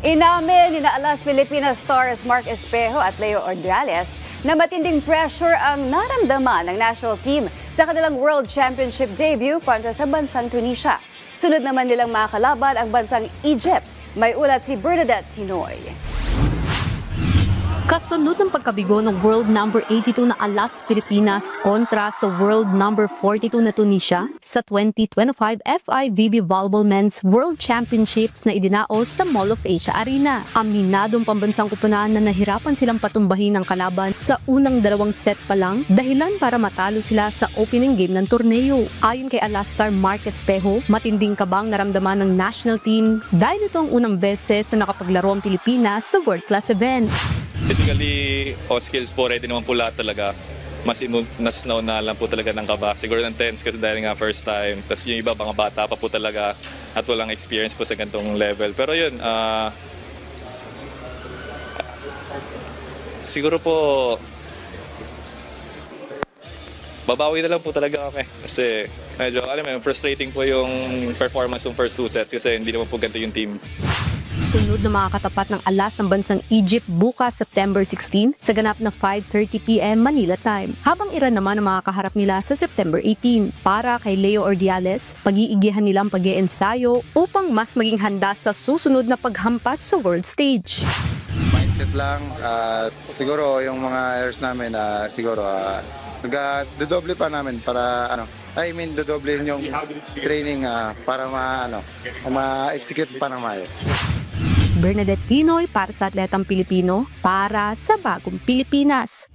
Inamin ni Alas Pilipinas stars Mark Espejo at Leo Ordiales na matinding pressure ang naramdaman ng national team sa kanilang World Championship debut kontra sa bansang Tunisia. Sunod naman nilang makakalaban ang bansang Egypt. May ulat si Bernadette Tinoy. Kasunod ng pagkabigo ng World number 82 na Alas Pilipinas kontra sa World number 42 na Tunisia sa 2025 FIVB Volleyball Men's World Championships na idinaos sa Mall of Asia Arena. Aminadong pambansang kupunan na nahirapan silang patumbahin ng kalaban sa unang dalawang set pa lang, dahilan para matalo sila sa opening game ng torneo. Ayon kay Alas star Mark Espejo, matinding kabang naramdaman ng national team dahil ito ang unang beses na nakapaglaro ang Pilipinas sa world-class event. Physically, o skills po, ready naman po lahat talaga. Mas nauna lang po talaga ng kaba. Siguro ng tense kasi dahil nga first time. Tapos yung iba, mga bata pa po talaga at walang experience po sa ganitong level. Pero yun, siguro po, babawi na lang po talaga kami. Kasi medyo, frustrating po yung performance ng first two sets kasi hindi naman po ganito yung team. Sunod na makakatapat ng Alas ang bansang Egypt bukas September 16 sa ganap na 5:30 PM Manila time. Habang Iran naman ang makakaharap nila sa September 18. Para kay Leo Ordiales, pag-iigihan nilang pag-iensayo upang mas maging handa sa susunod na paghampas sa world stage. Mindset lang, siguro yung mga airs namin, siguro dodoble pa namin para dodoble yung training para ma-execute pa ng maayos. Bernadette Tinoy para sa Atletang Pilipino, para sa Bagong Pilipinas.